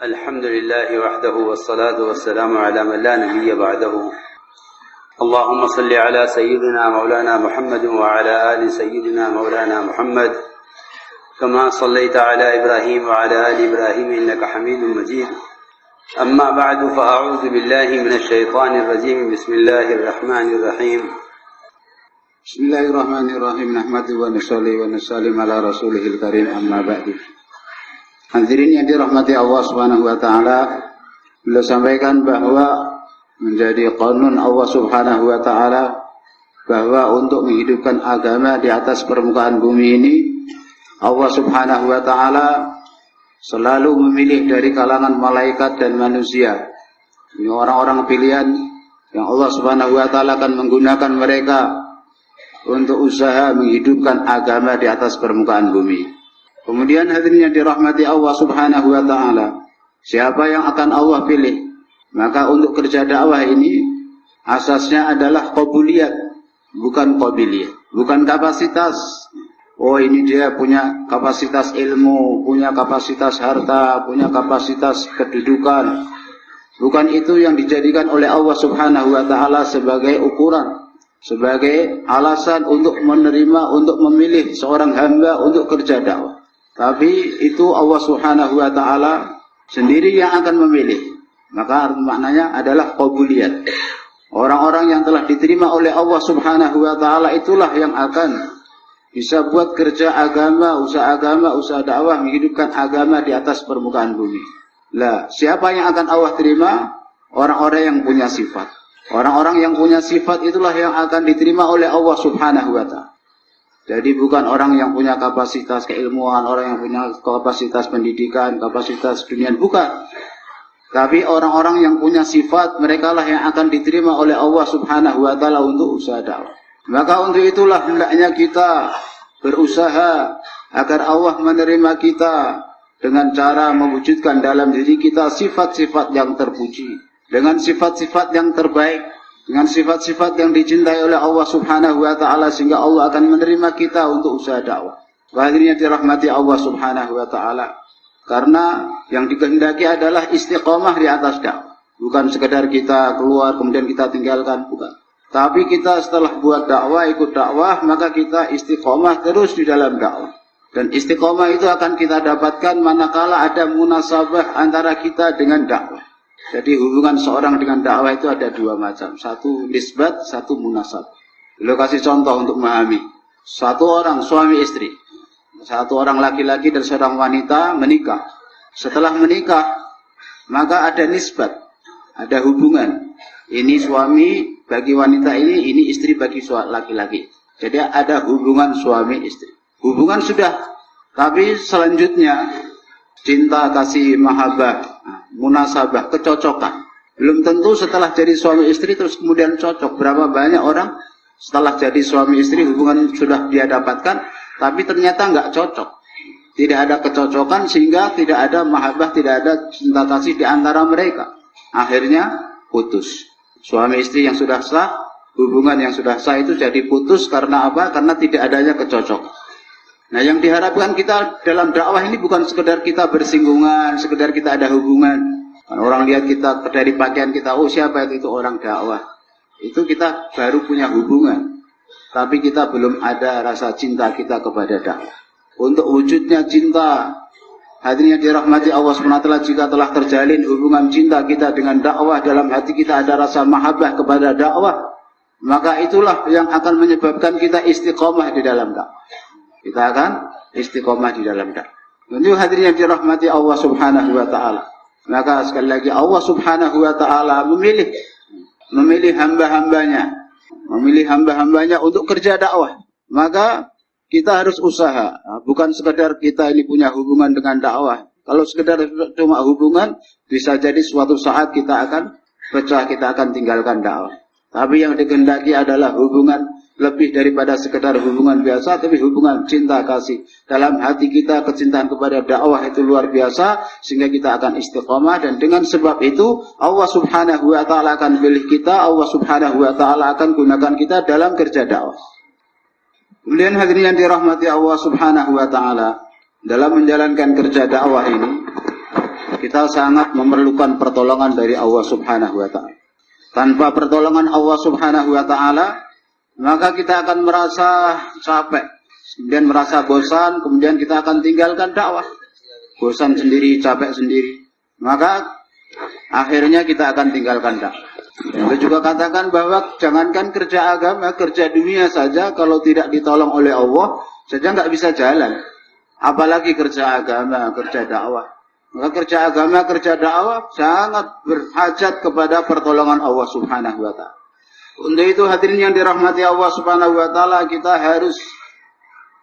الحمد لله وحده والصلاة والسلام على من لا نبي بعده اللهم صل على سيدنا مولانا محمد وعلى آل سيدنا مولانا محمد كما صليت على إبراهيم وعلى آل إبراهيم إنك حميد مجيد أما بعد فأعوذ بالله من الشيطان الرجيم بسم الله الرحمن الرحيم Bismillahirrahmanirrahim. Nahmadu wa nusalli wa nusallim ala rasulihil karim amma ba'du. Hadirin yang dirahmati Allah Subhanahu wa taala, beliau sampaikan bahwa menjadi qanun Allah Subhanahu wa taala bahwa untuk menghidupkan agama di atas permukaan bumi ini, Allah Subhanahu wa taala selalu memilih dari kalangan malaikat dan manusia. Ini orang-orang pilihan yang Allah Subhanahu wa taala akan menggunakan mereka untuk usaha menghidupkan agama di atas permukaan bumi. Kemudian hadirin yang dirahmati Allah Subhanahu wa taala, siapa yang akan Allah pilih? Maka untuk kerja dakwah ini asasnya adalah qobuliyat, bukan qabiliyah, bukan kapasitas. Oh, ini dia punya kapasitas ilmu, punya kapasitas harta, punya kapasitas kedudukan. Bukan itu yang dijadikan oleh Allah Subhanahu wa taala sebagai ukuran, sebagai alasan untuk menerima, untuk memilih seorang hamba untuk kerja dakwah. Tapi itu Allah Subhanahu wa taala sendiri yang akan memilih. Maka maknanya adalah qobuliyat. Orang-orang yang telah diterima oleh Allah Subhanahu wa taala itulah yang akan bisa buat kerja agama, usaha dakwah, menghidupkan agama di atas permukaan bumi. Lah, siapa yang akan Allah terima? Orang-orang yang punya sifat. Orang-orang yang punya sifat itulah yang akan diterima oleh Allah Subhanahu wa ta'ala. Jadi bukan orang yang punya kapasitas keilmuan, orang yang punya kapasitas pendidikan, kapasitas dunia, bukan. Tapi orang-orang yang punya sifat, mereka lah yang akan diterima oleh Allah Subhanahu wa ta'ala untuk usaha dakwah. Maka untuk itulah hendaknya kita berusaha agar Allah menerima kita dengan cara mewujudkan dalam diri kita sifat-sifat yang terpuji, dengan sifat-sifat yang terbaik, dengan sifat-sifat yang dicintai oleh Allah Subhanahu wa ta'ala, sehingga Allah akan menerima kita untuk usaha dakwah. Hadirin yang dirahmati Allah Subhanahu wa ta'ala, karena yang dikehendaki adalah istiqomah di atas dakwah. Bukan sekedar kita keluar kemudian kita tinggalkan, bukan. Tapi kita setelah buat dakwah, ikut dakwah, maka kita istiqomah terus di dalam dakwah. Dan istiqomah itu akan kita dapatkan manakala ada munasabah antara kita dengan dakwah. Jadi hubungan seorang dengan dakwah itu ada dua macam. Satu nisbat, satu munasabah. Beliau kasih contoh untuk memahami. Satu orang suami istri, satu orang laki-laki dan seorang wanita menikah. Setelah menikah, maka ada nisbat, ada hubungan. Ini suami bagi wanita ini istri bagi laki-laki. Jadi ada hubungan suami istri. Hubungan sudah, tapi selanjutnya cinta, kasih, mahabbah, munasabah, kecocokan. Belum tentu setelah jadi suami istri terus kemudian cocok. Berapa banyak orang setelah jadi suami istri hubungan sudah dia dapatkan, tapi ternyata nggak cocok. Tidak ada kecocokan sehingga tidak ada mahabbah, tidak ada cinta kasih di antara mereka. Akhirnya putus. Suami istri yang sudah sah, hubungan yang sudah sah itu jadi putus karena apa? Karena tidak adanya kecocokan. Nah, yang diharapkan kita dalam dakwah ini bukan sekedar kita bersinggungan, sekedar kita ada hubungan. Kan orang lihat kita dari pakaian kita, oh siapa itu orang dakwah. Itu kita baru punya hubungan. Tapi kita belum ada rasa cinta kita kepada dakwah. Untuk wujudnya cinta, hadirin yang dirahmati Allah SWT, jika telah terjalin hubungan cinta kita dengan dakwah, dalam hati kita ada rasa mahabbah kepada dakwah, maka itulah yang akan menyebabkan kita istiqomah di dalam dakwah. Kita akan istiqomah di dalam dakwah. Untuk hadirin yang dirahmati Allah Subhanahu wa ta'ala, maka sekali lagi Allah Subhanahu wa ta'ala memilih hamba-hambanya untuk kerja dakwah. Maka kita harus usaha, bukan sekedar kita ini punya hubungan dengan dakwah. Kalau sekedar cuma hubungan, bisa jadi suatu saat kita akan pecah, kita akan tinggalkan dakwah. Tapi yang dikehendaki adalah hubungan lebih daripada sekedar hubungan biasa, tapi hubungan cinta kasih. Dalam hati kita kecintaan kepada dakwah itu luar biasa, sehingga kita akan istiqomah. Dan dengan sebab itu Allah Subhanahu wa ta'ala akan pilih kita, Allah Subhanahu wa ta'ala akan gunakan kita dalam kerja dakwah. Kemudian hadirin yang dirahmati Allah Subhanahu wa ta'ala, dalam menjalankan kerja dakwah ini, kita sangat memerlukan pertolongan dari Allah Subhanahu wa taala. Tanpa pertolongan Allah Subhanahu wa taala, maka kita akan merasa capek, kemudian merasa bosan, kemudian kita akan tinggalkan dakwah. Bosan sendiri, capek sendiri. Maka akhirnya kita akan tinggalkan dakwah. Yang juga katakan bahwa jangankan kerja agama, kerja dunia saja kalau tidak ditolong oleh Allah saja nggak bisa jalan. Apalagi kerja agama, kerja dakwah. Maka kerja agama, kerja dakwah sangat berhajat kepada pertolongan Allah Subhanahu wa taala. Untuk itu hadirin yang dirahmati Allah Subhanahu wa taala, kita harus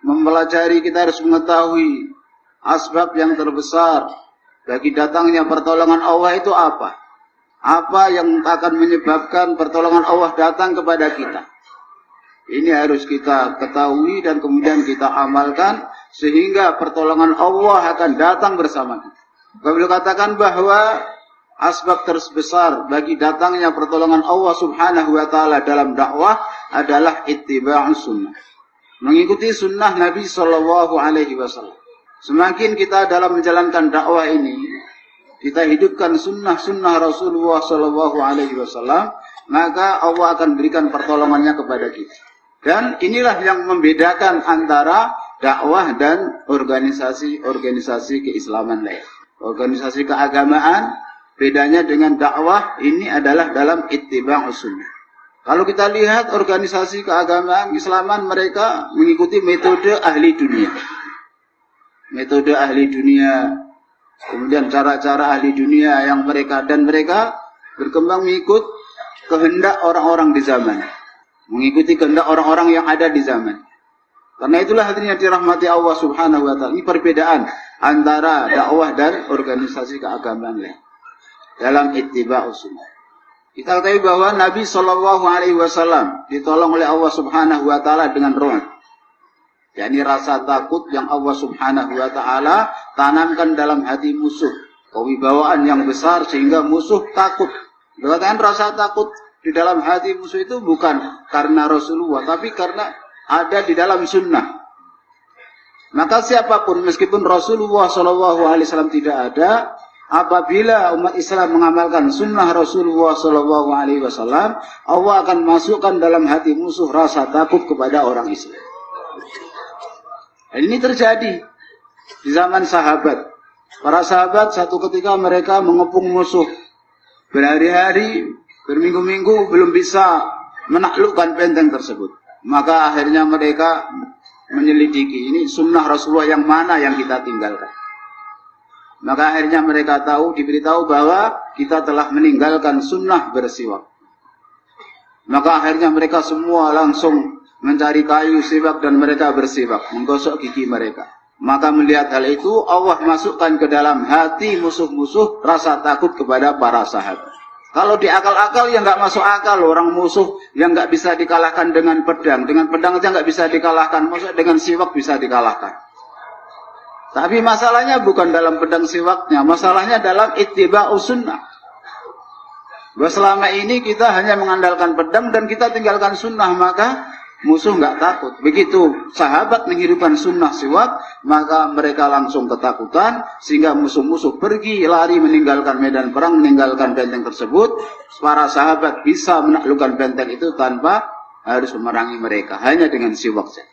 mempelajari, kita harus mengetahui asbab yang terbesar bagi datangnya pertolongan Allah itu apa? Apa yang akan menyebabkan pertolongan Allah datang kepada kita? Ini harus kita ketahui dan kemudian kita amalkan sehingga pertolongan Allah akan datang bersama kita. Beliau katakan bahwa asbab terbesar bagi datangnya pertolongan Allah Subhanahu wa taala dalam dakwah adalah ittiba'us sunnah. Mengikuti sunnah Nabi sallallahu alaihi wasallam. Semakin kita dalam menjalankan dakwah ini, kita hidupkan sunnah-sunnah Rasulullah sallallahu alaihi wasallam, maka Allah akan berikan pertolongannya kepada kita. Dan inilah yang membedakan antara dakwah dan organisasi-organisasi keislaman lain. Organisasi keagamaan, bedanya dengan dakwah ini adalah dalam ittiba'us sunnah. Kalau kita lihat organisasi keagamaan Islaman, mereka mengikuti metode ahli dunia. Metode ahli dunia, kemudian cara-cara ahli dunia yang mereka berkembang mengikut kehendak orang-orang di zaman. Mengikuti kehendak orang-orang yang ada di zaman. Karena itulah hadirin yang dirahmati Allah Subhanahu wa taala. Ini perbedaan antara dakwah dan organisasi keagamaan lain dalam ittiba'us sunnah. Kita ketahui bahwa Nabi sallallahu alaihi wasallam ditolong oleh Allah Subhanahu wa taala dengan ruh. yakni rasa takut yang Allah Subhanahu wa taala tanamkan dalam hati musuh. Kewibawaan yang besar sehingga musuh takut. Dikatakan rasa takut di dalam hati musuh itu bukan karena Rasulullah, tapi karena ada di dalam sunnah. Maka siapapun, meskipun Rasulullah SAW tidak ada, apabila umat Islam mengamalkan sunnah Rasulullah SAW, Allah akan masukkan dalam hati musuh rasa takut kepada orang Islam. Dan ini terjadi di zaman sahabat. Para sahabat satu ketika mereka mengepung musuh. Berhari-hari, berminggu-minggu belum bisa menaklukkan benteng tersebut. Maka akhirnya mereka menyelidiki, ini sunnah Rasulullah yang mana yang kita tinggalkan. Maka akhirnya mereka tahu, diberitahu bahwa kita telah meninggalkan sunnah bersiwak. Maka akhirnya mereka semua langsung mencari kayu siwak dan mereka bersiwak, menggosok gigi mereka. Maka melihat hal itu, Allah masukkan ke dalam hati musuh-musuh rasa takut kepada para sahabat. Kalau di akal-akal yang nggak masuk akal, orang musuh yang nggak bisa dikalahkan dengan pedang aja nggak bisa dikalahkan, maksudnya dengan siwak bisa dikalahkan. Tapi masalahnya bukan dalam pedang siwaknya, masalahnya dalam ittiba'us sunnah. Bahwa selama ini kita hanya mengandalkan pedang dan kita tinggalkan sunnah, maka musuh nggak takut. Begitu sahabat menghidupkan sunnah siwak, maka mereka langsung ketakutan, sehingga musuh-musuh pergi lari meninggalkan medan perang, meninggalkan benteng tersebut. Para sahabat bisa menaklukkan benteng itu tanpa harus memerangi mereka, hanya dengan siwak saja.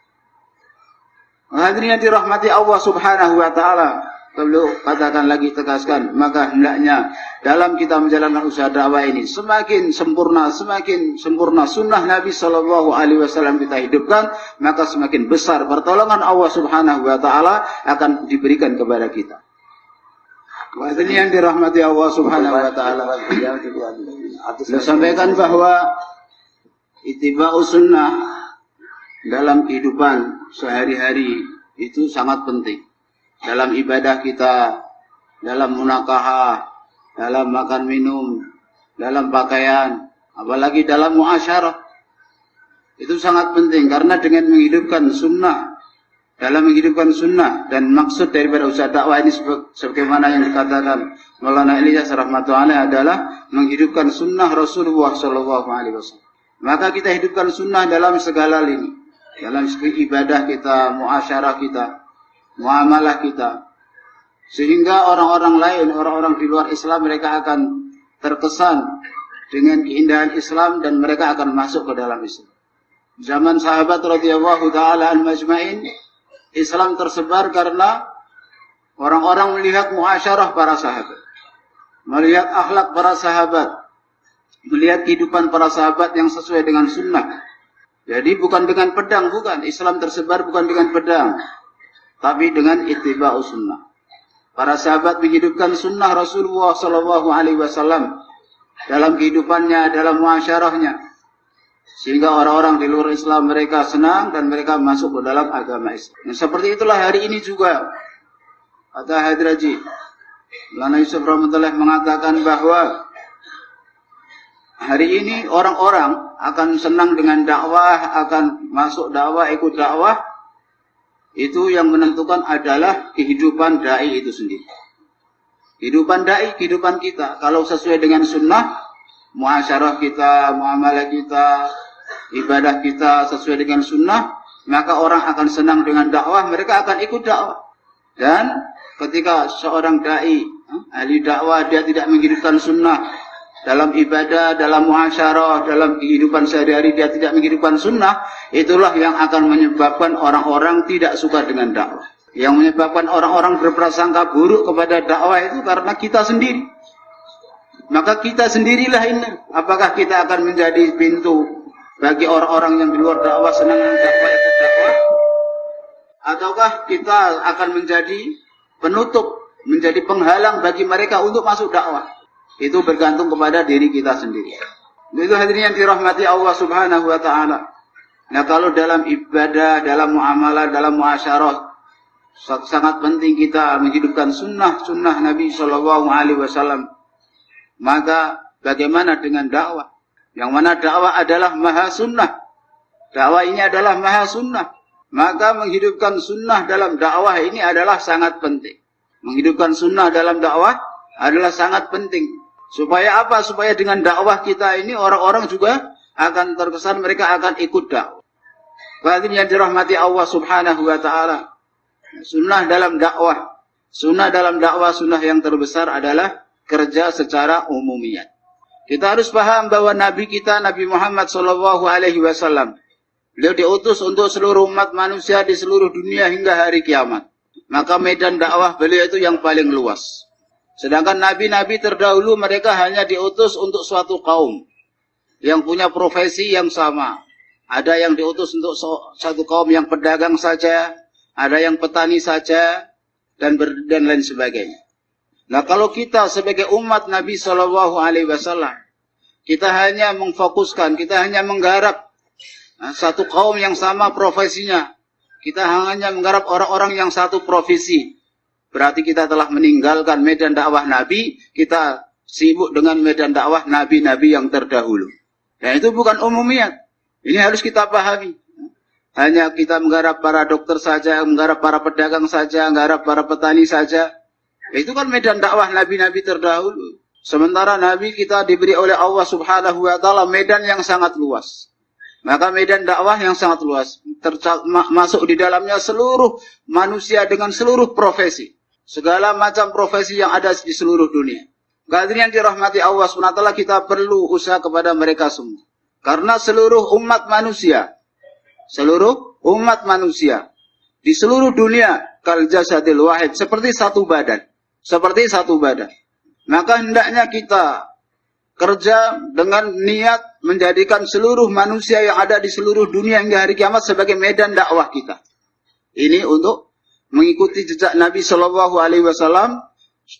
Hadirin yang dirahmati Allah Subhanahu wa taala, perlu katakan lagi, tegaskan, maka hendaknya dalam kita menjalankan usaha dakwah ini semakin sempurna sunnah Nabi sallallahu alaihi wasallam kita hidupkan, maka semakin besar pertolongan Allah Subhanahu wa taala akan diberikan kepada kita. Hadirin yang dirahmati Allah Subhanahu wa taala, saya sampaikan bahwa ittiba'us sunnah dalam kehidupan sehari-hari itu sangat penting. Dalam ibadah kita, dalam munakahah, dalam makan minum, dalam pakaian, apalagi dalam muasyarah. Itu sangat penting karena dengan menghidupkan sunnah, dalam menghidupkan sunnah, dan maksud daripada usaha dakwah ini sebagaimana yang dikatakan Maulana Ilyas rahmatullahi adalah menghidupkan sunnah Rasulullah SAW. Maka kita hidupkan sunnah dalam segala lini, dalam segi ibadah kita, muasyarah kita, muamalah kita, Sehingga orang-orang lain, orang-orang di luar Islam, mereka akan terkesan dengan keindahan Islam dan mereka akan masuk ke dalam Islam. Zaman sahabat radhiyallahu taala al-majma'in, Islam tersebar karena orang-orang melihat muasyarah para sahabat, melihat akhlak para sahabat, melihat kehidupan para sahabat yang sesuai dengan sunnah. Jadi bukan dengan pedang, bukan. Islam tersebar bukan dengan pedang, tapi dengan ittiba'us sunnah. Para sahabat menghidupkan sunnah Rasulullah Sallallahu Alaihi Wasallam dalam kehidupannya, dalam muasyarahnya, sehingga orang-orang di luar Islam mereka senang dan mereka masuk ke dalam agama Islam. Dan seperti itulah hari ini juga. Kata Hadraji, Maulana Yusuf Rahmatullah mengatakan bahwa hari ini orang-orang akan senang dengan dakwah, akan masuk dakwah, ikut dakwah. Itu yang menentukan adalah kehidupan da'i itu sendiri. Kehidupan da'i, kehidupan kita. Kalau sesuai dengan sunnah, muasyarah kita, muamalah kita, ibadah kita sesuai dengan sunnah, maka orang akan senang dengan dakwah, mereka akan ikut dakwah. Dan ketika seorang da'i, ahli dakwah, dia tidak menghidupkan sunnah dalam ibadah, dalam muasyarah, dalam kehidupan sehari-hari, dia tidak menghidupkan sunnah, itulah yang akan menyebabkan orang-orang tidak suka dengan dakwah. Yang menyebabkan orang-orang berprasangka buruk kepada dakwah itu karena kita sendiri. Maka kita sendirilah ini. Apakah kita akan menjadi pintu bagi orang-orang yang di luar dakwah senang dengan dakwah itu dakwah? Ataukah kita akan menjadi penutup, menjadi penghalang bagi mereka untuk masuk dakwah? Itu bergantung kepada diri kita sendiri. Itu hadirin yang dirahmati Allah Subhanahu wa taala. Nah, kalau dalam ibadah, dalam muamalah, dalam muasyarah, sangat penting kita menghidupkan sunnah Nabi Shallallahu Alaihi Wasallam. Maka bagaimana dengan dakwah? Yang mana dakwah adalah maha sunnah. Dakwah ini adalah maha sunnah. Maka menghidupkan sunnah dalam dakwah ini adalah sangat penting. Menghidupkan sunnah dalam dakwah adalah sangat penting. Supaya apa? Supaya dengan dakwah kita ini orang-orang juga akan terkesan mereka akan ikut dakwah. Hadirin yang dirahmati Allah Subhanahu wa taala. Sunnah dalam dakwah. Sunnah dalam dakwah, sunnah yang terbesar adalah kerja secara umumiyat. Kita harus paham bahwa Nabi kita, Nabi Muhammad sallallahu alaihi wasallam, beliau diutus untuk seluruh umat manusia di seluruh dunia hingga hari kiamat. Maka medan dakwah beliau itu yang paling luas. Sedangkan nabi-nabi terdahulu mereka hanya diutus untuk suatu kaum yang punya profesi yang sama. Ada yang diutus untuk satu kaum yang pedagang saja, ada yang petani saja, dan lain sebagainya. Nah, kalau kita sebagai umat Nabi Shallallahu Alaihi Wasallam, kita hanya memfokuskan, kita hanya menggarap satu kaum yang sama profesinya. Kita hanya menggarap orang-orang yang satu profesi. Berarti kita telah meninggalkan medan dakwah Nabi, kita sibuk dengan medan dakwah Nabi-Nabi yang terdahulu. Dan itu bukan umumiyat. Ini harus kita pahami. Hanya kita menggarap para dokter saja, menggarap para pedagang saja, menggarap para petani saja. Itu kan medan dakwah Nabi-Nabi terdahulu. Sementara Nabi kita diberi oleh Allah Subhanahu wa taala medan yang sangat luas. Maka medan dakwah yang sangat luas, masuk di dalamnya seluruh manusia dengan seluruh profesi. Segala macam profesi yang ada di seluruh dunia. Hadirin yang dirahmati Allah SWT, kita perlu usaha kepada mereka semua. Karena seluruh umat manusia di seluruh dunia kal jasadil wahid, seperti satu badan. Maka hendaknya kita kerja dengan niat menjadikan seluruh manusia yang ada di seluruh dunia hingga hari kiamat sebagai medan dakwah kita. Ini untuk mengikuti jejak Nabi Shallallahu Alaihi Wasallam.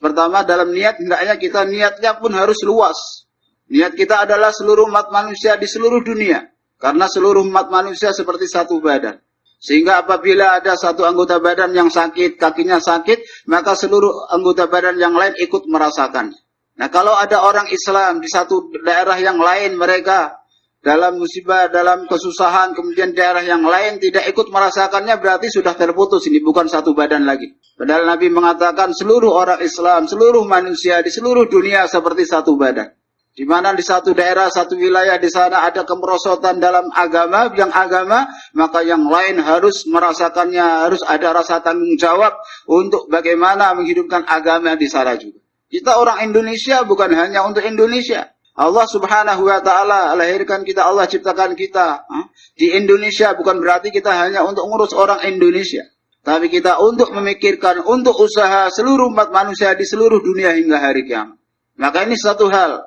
Pertama, dalam niat, hendaknya kita niatnya pun harus luas. Niat kita adalah seluruh umat manusia di seluruh dunia. Karena seluruh umat manusia seperti satu badan. Sehingga apabila ada satu anggota badan yang sakit, kakinya sakit, maka seluruh anggota badan yang lain ikut merasakan. Nah, kalau ada orang Islam di satu daerah yang lain, mereka dalam musibah, dalam kesusahan, kemudian daerah yang lain tidak ikut merasakannya, berarti sudah terputus, ini bukan satu badan lagi. Padahal Nabi mengatakan seluruh orang Islam, seluruh manusia di seluruh dunia seperti satu badan. Di mana di satu daerah, satu wilayah di sana ada kemerosotan dalam agama, bidang agama, maka yang lain harus merasakannya, harus ada rasa tanggung jawab untuk bagaimana menghidupkan agama di sana juga. Kita orang Indonesia bukan hanya untuk Indonesia. Allah Subhanahu wa Ta'ala lahirkan kita, Allah ciptakan kita di Indonesia, bukan berarti kita hanya untuk ngurus orang Indonesia, tapi kita untuk memikirkan, untuk usaha seluruh umat manusia di seluruh dunia hingga hari kiamat. Maka ini satu hal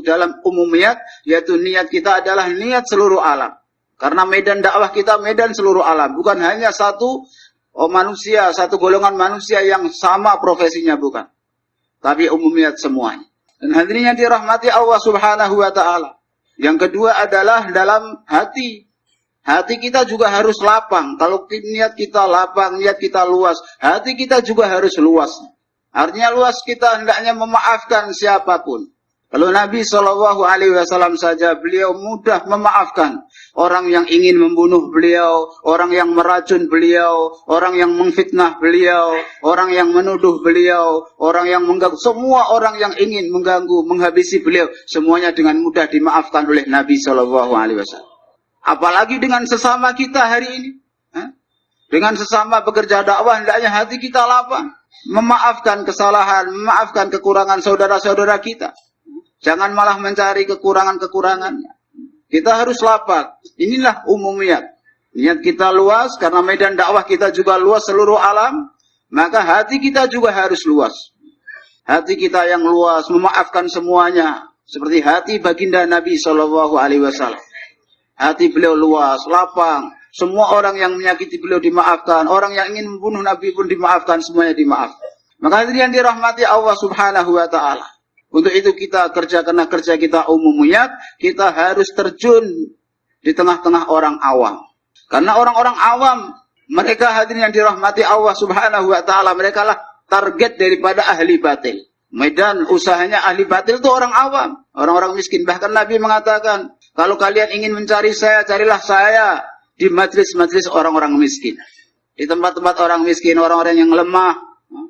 dalam umumiyat, yaitu niat kita adalah niat seluruh alam. Karena medan dakwah kita medan seluruh alam, bukan hanya satu manusia, satu golongan manusia yang sama profesinya, bukan, tapi umumiyat semuanya. Dan hadirin yang dirahmati Allah Subhanahu wa Ta'ala. Yang kedua adalah dalam hati. Hati kita juga harus lapang. Kalau niat kita lapang, niat kita luas, hati kita juga harus luas. Artinya luas kita hendaknya memaafkan siapapun. Kalau Nabi SAW saja, beliau mudah memaafkan orang yang ingin membunuh beliau, orang yang meracun beliau, orang yang memfitnah beliau, orang yang menuduh beliau, orang yang mengganggu, semua orang yang ingin mengganggu, menghabisi beliau, semuanya dengan mudah dimaafkan oleh Nabi SAW. Apalagi dengan sesama kita hari ini. Dengan sesama pekerja dakwah, hendaknya hati kita lapang, memaafkan kesalahan, memaafkan kekurangan saudara-saudara kita. Jangan malah mencari kekurangan-kekurangannya. Kita harus lapang. Inilah umumiyat. Niat kita luas, karena medan dakwah kita juga luas seluruh alam, maka hati kita juga harus luas. Hati kita yang luas, memaafkan semuanya. Seperti hati baginda Nabi SAW. Hati beliau luas, lapang. Semua orang yang menyakiti beliau dimaafkan. Orang yang ingin membunuh Nabi pun dimaafkan, semuanya dimaafkan. Maka hadirin dirahmati Allah Subhanahu wa Ta'ala. Untuk itu kita kerja, karena kerja kita umumiyat, kita harus terjun di tengah-tengah orang awam. Karena orang-orang awam, mereka hadirin yang dirahmati Allah Subhanahu wa Ta'ala, mereka lah target daripada ahli batil. Medan usahanya ahli batil itu orang awam, orang-orang miskin. Bahkan Nabi mengatakan, kalau kalian ingin mencari saya, carilah saya di majlis-majlis orang-orang miskin. Di tempat-tempat orang miskin, orang-orang yang lemah.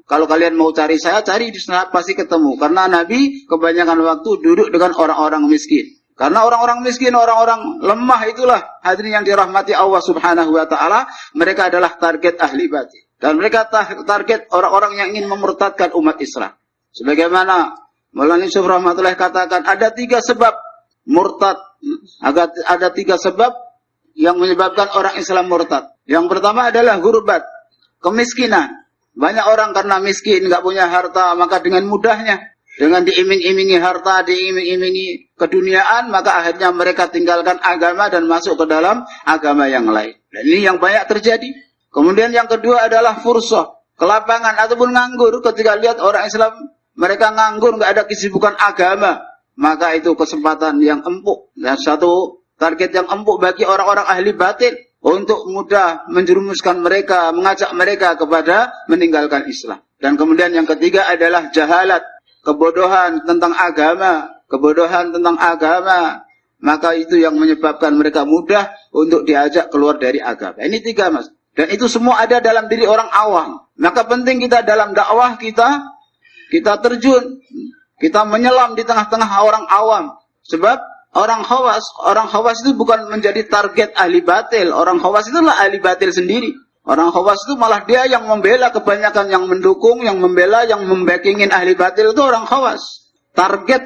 Kalau kalian mau cari saya, cari di sana pasti ketemu. Karena Nabi kebanyakan waktu duduk dengan orang-orang miskin. Karena orang-orang miskin, orang-orang lemah itulah hadirin yang dirahmati Allah Subhanahu wa Ta'ala. Mereka adalah target ahli batil. Dan mereka target orang-orang yang ingin memurtadkan umat Islam. Sebagaimana Maulana Yusuf Rahmatullah katakan, ada 3 sebab murtad. Ada 3 sebab yang menyebabkan orang Islam murtad. Yang pertama adalah ghurbat, kemiskinan. Banyak orang karena miskin, nggak punya harta, maka dengan mudahnya, dengan diiming-imingi harta, diiming-imingi keduniaan, maka akhirnya mereka tinggalkan agama dan masuk ke dalam agama yang lain. Dan ini yang banyak terjadi. Kemudian yang kedua adalah fursah, kelapangan ataupun nganggur. Ketika lihat orang Islam, mereka nganggur, nggak ada kesibukan agama, maka itu kesempatan yang empuk. Dan satu target yang empuk bagi orang-orang ahli batil, untuk mudah menjerumuskan mereka, mengajak mereka kepada meninggalkan Islam. Dan kemudian yang ketiga adalah jahalat, kebodohan tentang agama, maka itu yang menyebabkan mereka mudah untuk diajak keluar dari agama. Ini 3, Mas. Dan itu semua ada dalam diri orang awam. Maka penting kita dalam dakwah kita terjun, kita menyelam di tengah-tengah orang awam. Sebab orang khawas itu bukan menjadi target ahli batil. Orang khawas itulah ahli batil sendiri. Orang khawas itu malah dia yang membela, kebanyakan yang mendukung, yang membela, yang membackingin ahli batil itu orang khawas. Target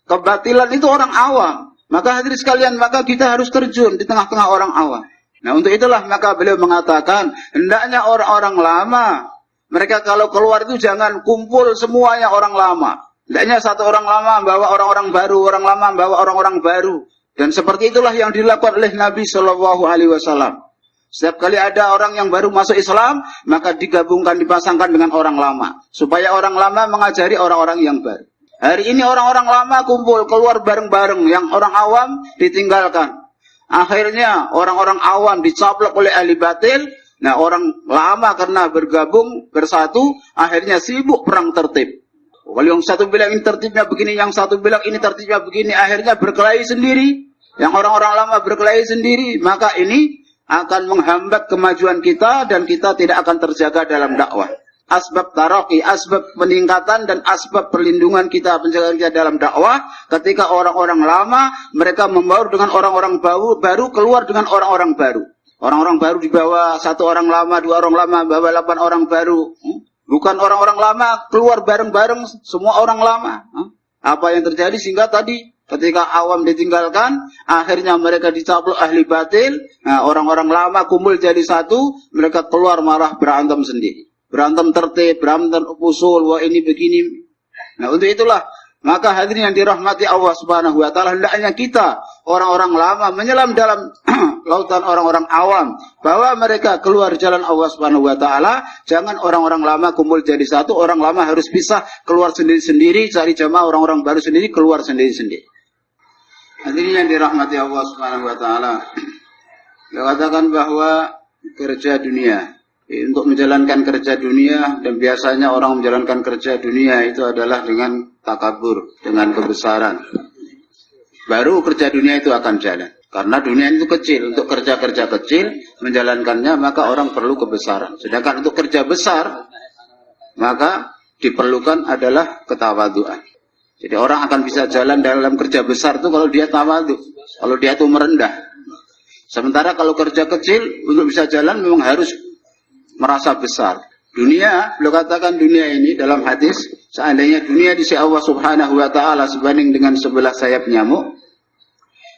kebatilan itu orang awam. Maka hadirin sekalian, maka kita harus terjun di tengah-tengah orang awam. Nah, untuk itulah maka beliau mengatakan, hendaknya orang-orang lama, mereka kalau keluar itu jangan kumpul semuanya orang lama. Hendaknya satu orang lama bawa orang-orang baru, orang lama bawa orang-orang baru. Dan seperti itulah yang dilakukan oleh Nabi SAW. Setiap kali ada orang yang baru masuk Islam, maka digabungkan, dipasangkan dengan orang lama. Supaya orang lama mengajari orang-orang yang baru. Hari ini orang-orang lama kumpul, keluar bareng-bareng. Yang orang awam ditinggalkan. Akhirnya orang-orang awam dicaplok oleh ahli batil. Nah, orang lama karena bergabung, bersatu, akhirnya sibuk perang tertib. Kalau yang satu bilang ini tertibnya begini, yang satu bilang ini tertibnya begini, akhirnya berkelahi sendiri. Yang orang-orang lama berkelahi sendiri, maka ini akan menghambat kemajuan kita dan kita tidak akan terjaga dalam dakwah. asbab taraqi, asbab peningkatan dan asbab perlindungan kita, penjagaan kita dalam dakwah. Ketika orang-orang lama mereka membaur dengan orang-orang baru, keluar dengan orang-orang baru. Orang-orang baru dibawa satu orang lama, dua orang lama, bawa 8 orang baru. Bukan orang-orang lama keluar bareng-bareng semua orang lama. Apa yang terjadi sehingga tadi ketika awam ditinggalkan, akhirnya mereka dicaplok ahli batil. Nah, orang-orang lama kumpul jadi satu, mereka keluar marah berantem sendiri. Berantem tertib, berantem usul, wah ini begini. Nah, untuk itulah, maka hadirin yang dirahmati Allah Subhanahu wa taala, hendaknya kita orang-orang lama menyelam dalam lautan orang-orang awam, bahwa mereka keluar jalan Allah Subhanahu wa taala. Jangan orang-orang lama kumpul jadi satu, orang lama harus pisah, keluar sendiri-sendiri, cari jamaah, orang-orang baru sendiri keluar sendiri-sendiri. Hadirin yang dirahmati Allah Subhanahu wa taala, dia katakan bahwa kerja dunia, untuk menjalankan kerja dunia, dan biasanya orang menjalankan kerja dunia itu adalah dengan takabur, dengan kebesaran. Baru kerja dunia itu akan jalan. Karena dunia itu kecil, untuk kerja-kerja kecil menjalankannya maka orang perlu kebesaran. Sedangkan untuk kerja besar maka diperlukan adalah ketawaduan. Jadi orang akan bisa jalan dalam kerja besar itu kalau dia tawadu, kalau dia itu merendah. Sementara kalau kerja kecil untuk bisa jalan memang harus merasa besar. Dunia, beliau katakan dunia ini dalam hadis, seandainya dunia di sisi Allah Subhanahu wa taala sebanding dengan 11 sayap nyamuk,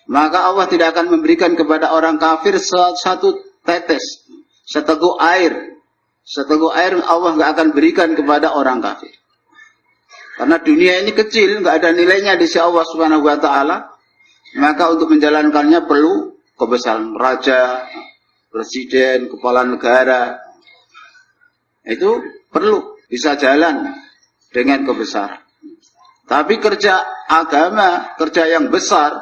maka Allah tidak akan memberikan kepada orang kafir satu tetes, seteguk air. Seteguk air Allah nggak akan berikan kepada orang kafir. Karena dunia ini kecil, nggak ada nilainya di sisi Allah Subhanahu wa taala. Maka untuk menjalankannya perlu kebesaran. Raja, presiden, kepala negara, itu perlu bisa jalan dengan kebesaran. Tapi kerja agama, kerja yang besar,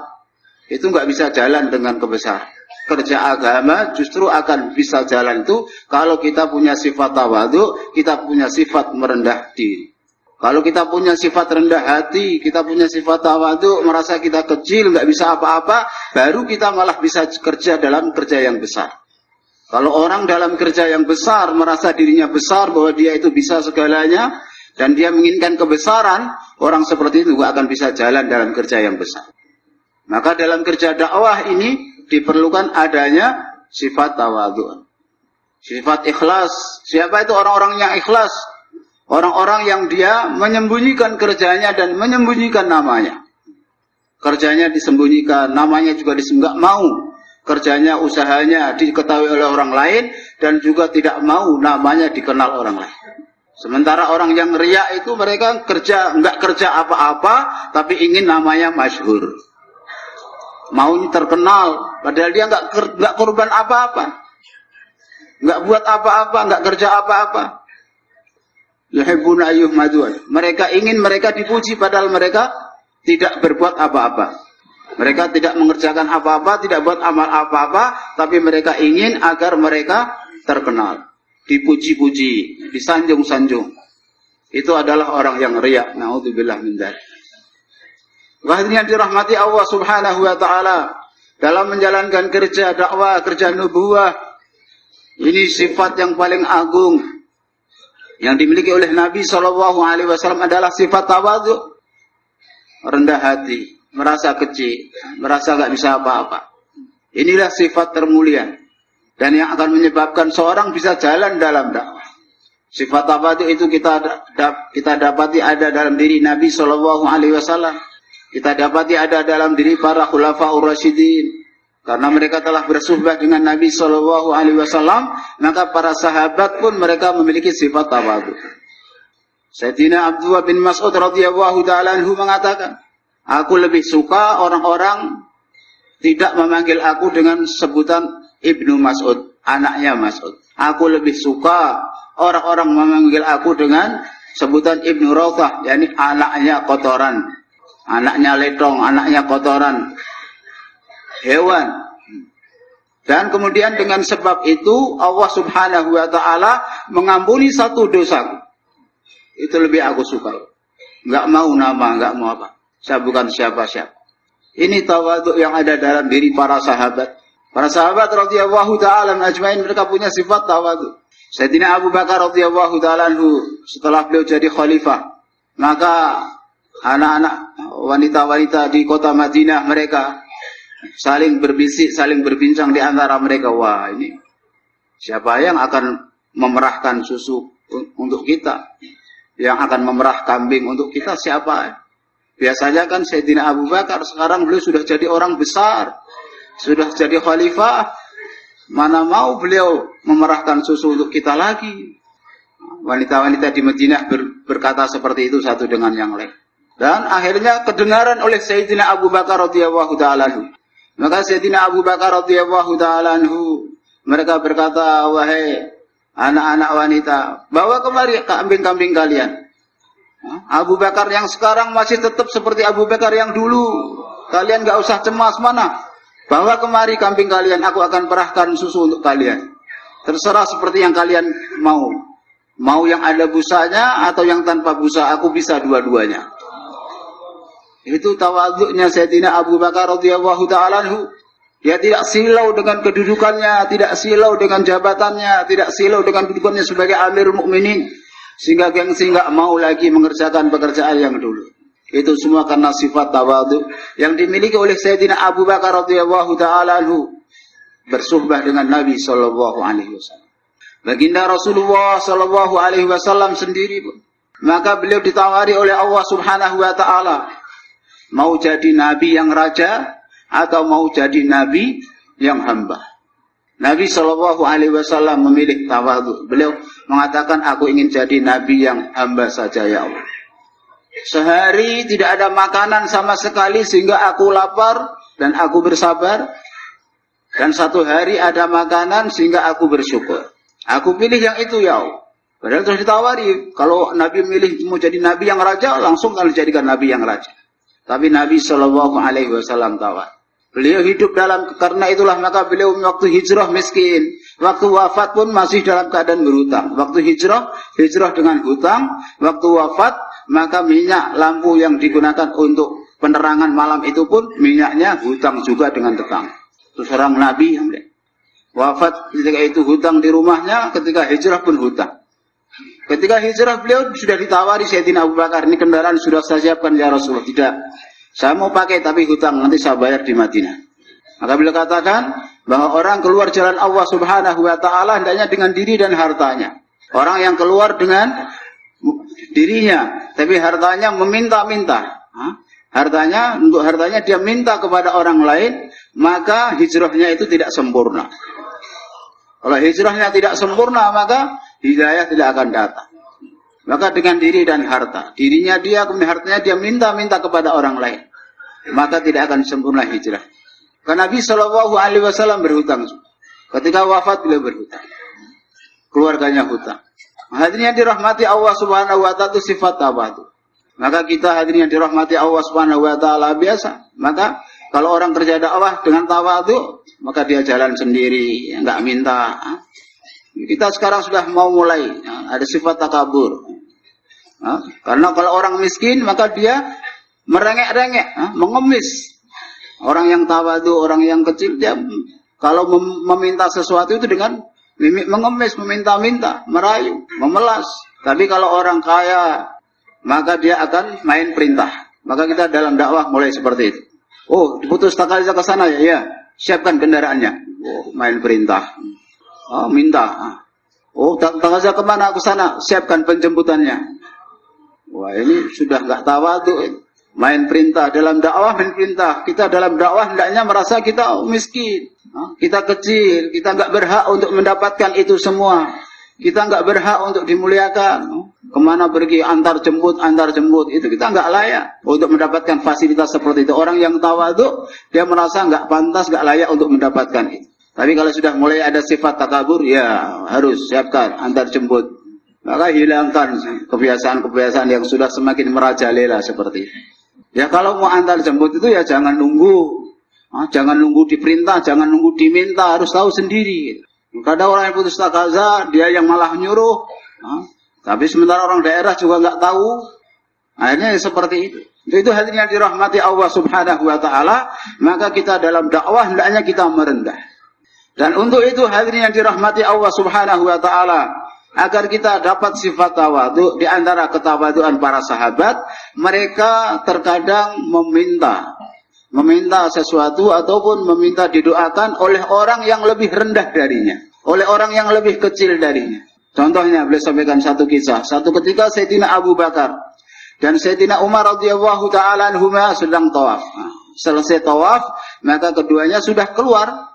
itu nggak bisa jalan dengan kebesaran. Kerja agama justru akan bisa jalan itu kalau kita punya sifat tawadhu, kita punya sifat merendah diri. Kalau kita punya sifat rendah hati, kita punya sifat tawadhu, merasa kita kecil, nggak bisa apa-apa, baru kita malah bisa kerja dalam kerja yang besar. Kalau orang dalam kerja yang besar, merasa dirinya besar, bahwa dia itu bisa segalanya, dan dia menginginkan kebesaran, orang seperti itu nggak akan bisa jalan dalam kerja yang besar. Maka dalam kerja dakwah ini diperlukan adanya sifat tawadhu, sifat ikhlas. Siapa itu orang-orang yang ikhlas? Orang-orang yang dia menyembunyikan kerjanya dan menyembunyikan namanya. Kerjanya disembunyikan, namanya juga nggak mau. Kerjanya, usahanya diketahui oleh orang lain dan juga tidak mau namanya dikenal orang lain. Sementara orang yang riya itu mereka nggak kerja apa-apa, tapi ingin namanya masyhur. Maunya terkenal, padahal dia nggak korban apa-apa, nggak buat apa-apa, nggak kerja apa-apa. Yuhibbuna ayyuhmadu. Mereka ingin mereka dipuji padahal mereka tidak berbuat apa-apa. Mereka tidak mengerjakan apa-apa, tidak buat amal apa-apa, tapi mereka ingin agar mereka terkenal, dipuji-puji, disanjung-sanjung. Itu adalah orang yang riya. Na'udzubillah min dzalik. Wahdinya dirahmati Allah Subhanahu wa taala, dalam menjalankan kerja dakwah, kerja nubuwah, ini sifat yang paling agung yang dimiliki oleh Nabi SAW adalah sifat tawadhu, rendah hati, merasa kecil, merasa gak bisa apa-apa. Inilah sifat termulia dan yang akan menyebabkan seorang bisa jalan dalam dakwah. Sifat tawadhu itu kita dapati ada dalam diri Nabi SAW. Kita dapati ada dalam diri para khulafaur rasyidin. Karena mereka telah bersuhbah dengan Nabi SAW, maka para sahabat pun mereka memiliki sifat tawadhu. Sayyidina Abdullah bin Mas'ud radhiyallahu ta'ala anhu mengatakan, aku lebih suka orang-orang tidak memanggil aku dengan sebutan Ibnu Mas'ud, anaknya Mas'ud. Aku lebih suka orang-orang memanggil aku dengan sebutan Ibnu Rawthah, yakni anaknya kotoran, anaknya letong, anaknya kotoran, hewan. Dan kemudian dengan sebab itu Allah Subhanahu wa taala mengampuni satu dosaku. Itu lebih aku suka. Enggak mau nama, enggak mau apa. Saya bukan siapa-siapa. Ini tawadhu yang ada dalam diri para sahabat. Para sahabat radhiyallahu taala ajmain, mereka punya sifat tawadhu. Sayyidina Abu Bakar radhiyallahu ta'ala anhu setelah beliau jadi khalifah, maka anak-anak wanita-wanita di kota Madinah mereka saling berbisik, saling berbincang di antara mereka, wah ini siapa yang akan memerahkan susu untuk kita, yang akan memerah kambing untuk kita, siapa? Biasanya kan Sayyidina Abu Bakar, sekarang beliau sudah jadi orang besar, sudah jadi khalifah, mana mau beliau memerahkan susu untuk kita lagi. Wanita-wanita di Madinah berkata seperti itu satu dengan yang lain. Dan akhirnya kedengaran oleh Sayyidina Abu Bakar radhiyallahu ta'ala anhu. Maka Sayyidina Abu Bakar radhiyallahu ta'ala anhu, mereka berkata, wahai anak-anak wanita, bawa kemari kambing-kambing kalian. Abu Bakar yang sekarang masih tetap seperti Abu Bakar yang dulu. Kalian gak usah cemas, mana? Bawa kemari kambing kalian, aku akan perahkan susu untuk kalian. Terserah seperti yang kalian mau. Mau yang ada busanya atau yang tanpa busa, aku bisa dua-duanya. Itu tawaduknya Sayyidina Abu Bakar radhiyallahu ta'ala anhu. Dia tidak silau dengan kedudukannya, tidak silau dengan jabatannya, tidak silau dengan kedudukannya sebagai Amirul Mukminin, sehingga gengsi nggak mau lagi mengerjakan pekerjaan yang dulu. Itu semua karena sifat tawadhu yang dimiliki oleh Sayyidina Abu Bakar radhiyallahu ta'ala anhu, bersuhbah dengan Nabi sallallahu alaihi wasallam. Baginda Rasulullah sallallahu alaihi wasallam sendiri pun, maka beliau ditawari oleh Allah Subhanahu wa taala, mau jadi nabi yang raja atau mau jadi nabi yang hamba. Nabi sallallahu alaihi wasallam memilih tawadhu. Beliau mengatakan, aku ingin jadi nabi yang hamba saja ya Allah. Sehari tidak ada makanan sama sekali sehingga aku lapar dan aku bersabar. Dan satu hari ada makanan sehingga aku bersyukur. Aku pilih yang itu ya Allah. Padahal terus ditawari, kalau Nabi milih mau jadi Nabi yang raja, langsung kalau dijadikan Nabi yang raja. Tapi Nabi Shallallahu Alaihi Wasallam tawar. Beliau hidup karena itulah maka beliau waktu hijrah miskin. Waktu wafat pun masih dalam keadaan berhutang. Waktu hijrah dengan hutang. Waktu wafat, maka minyak lampu yang digunakan untuk penerangan malam itu pun minyaknya hutang juga dengan tetangga. Itu seorang Nabi yang wafat ketika itu hutang di rumahnya, ketika hijrah pun hutang. Ketika hijrah beliau sudah ditawari Sayyidina Abu Bakar, ini kendaraan sudah saya siapkan ya Rasulullah. Tidak, saya mau pakai tapi hutang, nanti saya bayar di Madinah. Maka beliau katakan bahwa orang keluar jalan Allah Subhanahu wa taala hendaknya dengan diri dan hartanya. Orang yang keluar dengan dirinya tapi hartanya meminta-minta. Untuk hartanya dia minta kepada orang lain, maka hijrahnya itu tidak sempurna. Kalau hijrahnya tidak sempurna, maka hidayah tidak akan datang. Maka dengan diri dan harta, dirinya dia, kemudian hartanya dia minta-minta kepada orang lain, maka tidak akan sempurna hijrah. Karena Nabi Shallallahu Alaihi Wasallam berhutang. Ketika wafat beliau berhutang, keluarganya hutang. Hadirin yang dirahmati Allah Subhanahu Wa Taala, itu sifat tawadhu. Maka kita hadirin yang dirahmati Allah Subhanahu Wa Taala biasa. Maka kalau orang kerja dakwah dengan tawadhu, maka dia jalan sendiri, enggak minta. Kita sekarang sudah mau mulai, ada sifat takabur. Karena kalau orang miskin, maka dia merengek-rengek, mengemis. Orang yang tawadhu, orang yang kecil, dia kalau meminta sesuatu itu dengan mengemis, meminta-minta, merayu, memelas. Tapi kalau orang kaya, maka dia akan main perintah. Maka kita dalam dakwah mulai seperti itu. Oh, diputus takaliza ke sana ya, ya. Siapkan kendaraannya. Oh, main perintah. Oh, minta. Oh, takaliza kemana? Ke sana. Siapkan penjemputannya. Wah, ini sudah nggak tawadhu. Main perintah dalam dakwah, main perintah. Kita dalam dakwah hendaknya merasa kita miskin. Kita kecil, kita nggak berhak untuk mendapatkan itu semua. Kita nggak berhak untuk dimuliakan. Kemana pergi antar jemput, itu kita nggak layak untuk mendapatkan fasilitas seperti itu. Orang yang tawadhu, dia merasa nggak pantas, nggak layak untuk mendapatkan itu. Tapi kalau sudah mulai ada sifat takabur, ya harus siapkan antar jemput. Maka hilangkan kebiasaan-kebiasaan yang sudah semakin merajalela seperti itu. Ya kalau mau antar jemput itu ya jangan nunggu. Jangan nunggu diperintah, jangan nunggu diminta, harus tahu sendiri. Kadang orang yang putus takaza, dia yang malah nyuruh. Tapi sementara orang daerah juga nggak tahu. Akhirnya ya seperti itu. Itu hadirin yang dirahmati Allah Subhanahu wa taala, maka kita dalam dakwah hendaknya kita merendah. Dan untuk itu hadirin yang dirahmati Allah Subhanahu wa taala, agar kita dapat sifat tawadhu, di antara ketawaduan para sahabat, mereka terkadang meminta sesuatu ataupun meminta didoakan oleh orang yang lebih rendah darinya, oleh orang yang lebih kecil darinya. Contohnya beliau sampaikan satu kisah. Satu ketika Sayyidina Abu Bakar dan Sayyidina Umar radhiyallahu taala anhuma sedang tawaf. Selesai tawaf, maka keduanya sudah keluar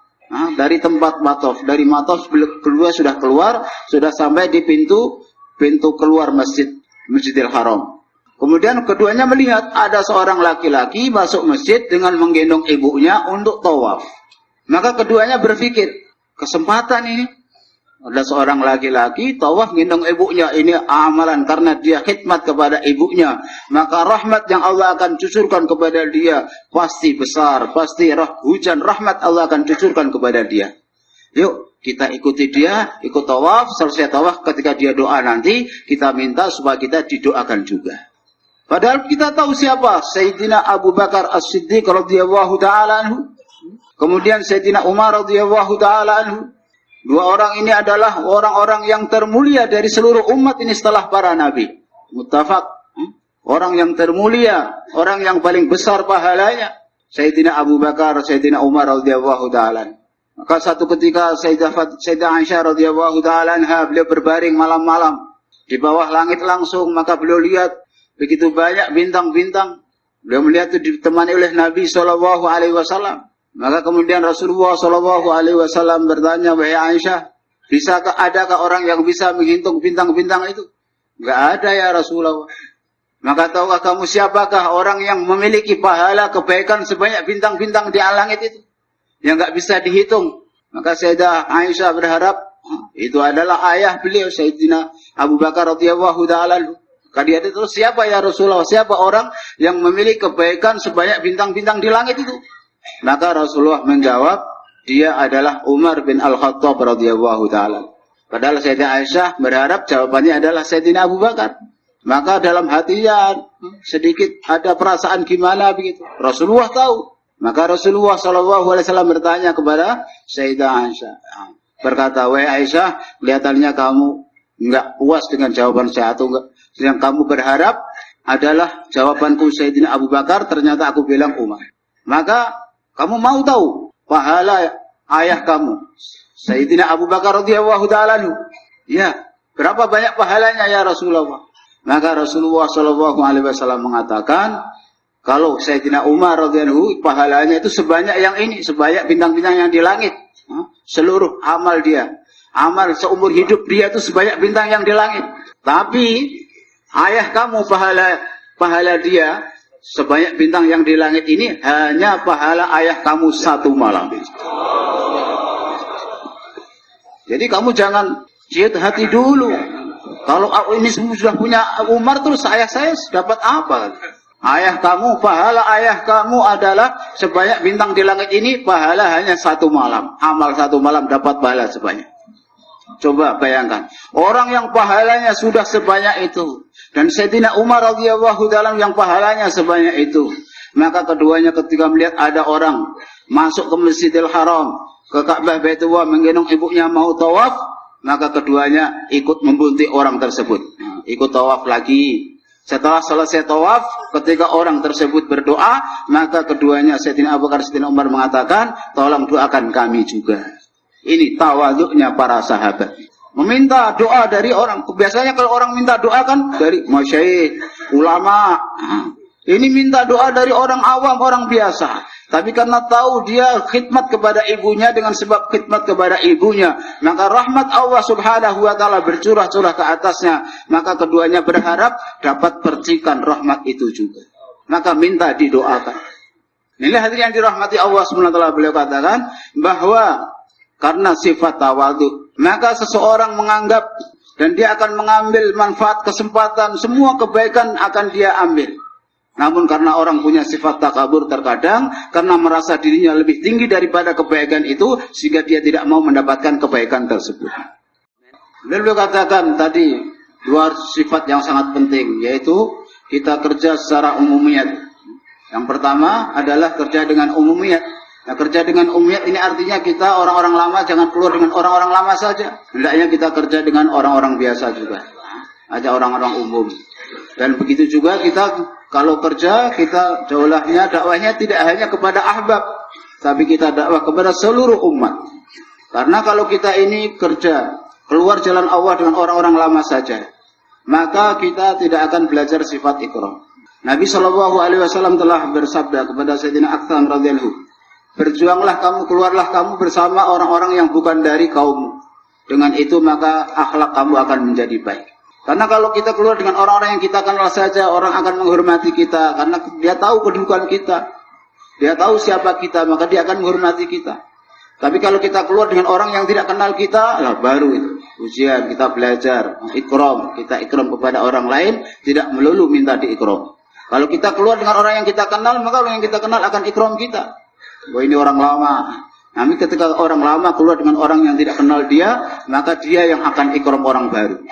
dari tempat mataf. Dari mataf kedua sudah keluar, sudah sampai di pintu keluar Masjidil Haram. Kemudian keduanya melihat ada seorang laki-laki masuk masjid dengan menggendong ibunya untuk tawaf. Maka keduanya berpikir, kesempatan ini. Ada seorang laki-laki tawaf gendong ibunya, ini amalan karena dia khidmat kepada ibunya, maka rahmat yang Allah akan cucurkan kepada dia pasti besar, pasti hujan rahmat Allah akan cucurkan kepada dia. Yuk kita ikuti dia, ikut tawaf, selesai tawaf ketika dia doa nanti kita minta supaya kita didoakan juga. Padahal kita tahu siapa Sayyidina Abu Bakar As-Siddiq radhiyallahu taala anhu, kemudian Sayyidina Umar radhiyallahu taala anhu. Dua orang ini adalah orang-orang yang termulia dari seluruh umat ini setelah para nabi. Muttafaq. Orang yang termulia, orang yang paling besar pahalanya, Sayyidina Abu Bakar, Sayyidina Umar radhiyallahu taala. Maka satu ketika Sayyidah Aisyah radhiyallahu taala anha, beliau berbaring malam-malam di bawah langit langsung, maka beliau lihat begitu banyak bintang-bintang. Beliau melihat itu ditemani oleh Nabi sallallahu alaihi wasallam. Maka kemudian Rasulullah sallallahu alaihi wasallam bertanya, "Wahai Aisyah, adakah orang yang bisa menghitung bintang-bintang itu?" "Enggak ada ya Rasulullah." "Maka tahukah kamu siapakah orang yang memiliki pahala kebaikan sebanyak bintang-bintang di langit itu yang enggak bisa dihitung?" Maka Sayyidah Aisyah berharap itu adalah ayah beliau Sayyidina Abu Bakar radhiyallahu taala. Maka dia itu, "Siapa ya Rasulullah? Siapa orang yang memiliki kebaikan sebanyak bintang-bintang di langit itu?" Maka Rasulullah menjawab, dia adalah Umar bin Al-Khattab radhiyallahu taala. Padahal Sayyidah Aisyah berharap jawabannya adalah Sayyidina Abu Bakar. Maka dalam hatinya sedikit ada perasaan gimana begitu. Rasulullah tahu. Maka Rasulullah sallallahu alaihi wasallam bertanya kepada Sayyidah Aisyah. Berkata, "Wahai Aisyah, kelihatannya kamu enggak puas dengan jawaban saya atau enggak. Yang kamu berharap adalah jawabanku Sayyidina Abu Bakar, ternyata aku bilang Umar. Maka kamu mau tahu pahala ayah kamu Sayyidina Abu Bakar radhiyallahu taala anhu? Ya, berapa banyak pahalanya ya Rasulullah?" Maka Rasulullah sallallahu alaihi wasallam mengatakan, kalau Sayyidina Umar radhiyallahu pahalanya itu sebanyak yang ini, sebanyak bintang-bintang yang di langit. Seluruh amal dia, amal seumur hidup dia itu sebanyak bintang yang di langit. Tapi ayah kamu pahala dia sebanyak bintang yang di langit ini hanya pahala ayah kamu satu malam. Jadi kamu jangan jihad hati dulu. Kalau ini sudah punya Umar, terus ayah saya dapat apa? Ayah kamu, pahala ayah kamu adalah sebanyak bintang di langit ini, pahala hanya satu malam. Amal satu malam dapat pahala sebanyak. Coba bayangkan, orang yang pahalanya sudah sebanyak itu, dan Sayyidina Umar radhiyallahu taala yang pahalanya sebanyak itu, maka keduanya ketika melihat ada orang masuk ke Masjidil Haram, ke Ka'bah Baitullah menggendong ibunya mau tawaf, maka keduanya ikut membuntik orang tersebut, ikut tawaf lagi. Setelah selesai tawaf, ketika orang tersebut berdoa, maka keduanya Sayyidina Abu Bakar, Sayyidina Umar mengatakan, "Tolong doakan kami juga." Ini tawaduknya para sahabat. Meminta doa dari orang. Biasanya kalau orang minta doa kan dari masyayikh, ulama. Ini minta doa dari orang awam, orang biasa. Tapi karena tahu dia khidmat kepada ibunya, dengan sebab khidmat kepada ibunya, maka rahmat Allah subhanahu wa ta'ala bercurah-curah ke atasnya. Maka keduanya berharap dapat percikan rahmat itu juga. Maka minta didoakan. Inilah hadirin yang dirahmati Allah subhanahu wa ta'ala, beliau katakan bahwa karena sifat tawadhu, maka seseorang menganggap dan dia akan mengambil manfaat, kesempatan, semua kebaikan akan dia ambil. Namun karena orang punya sifat takabur terkadang, karena merasa dirinya lebih tinggi daripada kebaikan itu, sehingga dia tidak mau mendapatkan kebaikan tersebut. Beliau katakan tadi, dua sifat yang sangat penting, yaitu kita kerja secara umumiyat. Yang pertama adalah kerja dengan umumiyat. Nah, kerja dengan umumiyat ini artinya kita orang-orang lama jangan keluar dengan orang-orang lama saja. Hendaknya kita kerja dengan orang-orang biasa juga. Aja orang-orang umum. Dan begitu juga kita kalau kerja, kita dakwahnya tidak hanya kepada ahbab, tapi kita dakwah kepada seluruh umat. Karena kalau kita ini kerja, keluar jalan Allah dengan orang-orang lama saja, maka kita tidak akan belajar sifat ikram. Nabi SAW telah bersabda kepada Sayyidina Aktham radhiyallahu, berjuanglah kamu, keluarlah kamu bersama orang-orang yang bukan dari kaummu. Dengan itu maka akhlak kamu akan menjadi baik. Karena kalau kita keluar dengan orang-orang yang kita kenal saja, orang akan menghormati kita. Karena dia tahu kedudukan kita. Dia tahu siapa kita, maka dia akan menghormati kita. Tapi kalau kita keluar dengan orang yang tidak kenal kita, baru itu. Ujian, kita belajar, ikram. Kita ikram kepada orang lain, tidak melulu minta diikram. Kalau kita keluar dengan orang yang kita kenal, maka orang yang kita kenal akan ikram kita. Wah, ini orang lama. Namun ketika orang lama keluar dengan orang yang tidak kenal dia, maka dia yang akan ikram orang baru.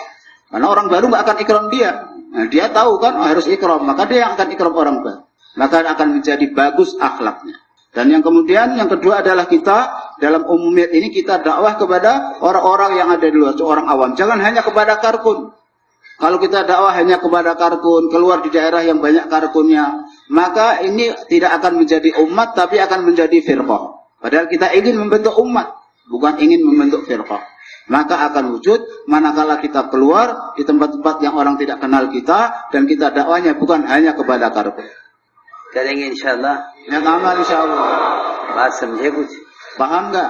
Karena orang baru nggak akan ikram dia. Nah, dia tahu kan harus ikram, maka dia yang akan ikram orang baru. Maka akan menjadi bagus akhlaknya. Dan yang kemudian yang kedua adalah kita dalam umumiyat ini kita dakwah kepada orang-orang yang ada di luar, orang awam. Jangan hanya kepada karkun. Kalau kita dakwah hanya kepada karkun, keluar di daerah yang banyak karkunnya, maka ini tidak akan menjadi umat, tapi akan menjadi firqah. Padahal kita ingin membentuk umat, bukan ingin membentuk firqah. Maka akan wujud manakala kita keluar di tempat-tempat yang orang tidak kenal kita, dan kita dakwahnya bukan hanya kepada karkun. करेंगे इंशाल्लाह. Yang amal insyaallah. बात समझे कुछ? Paham nggak?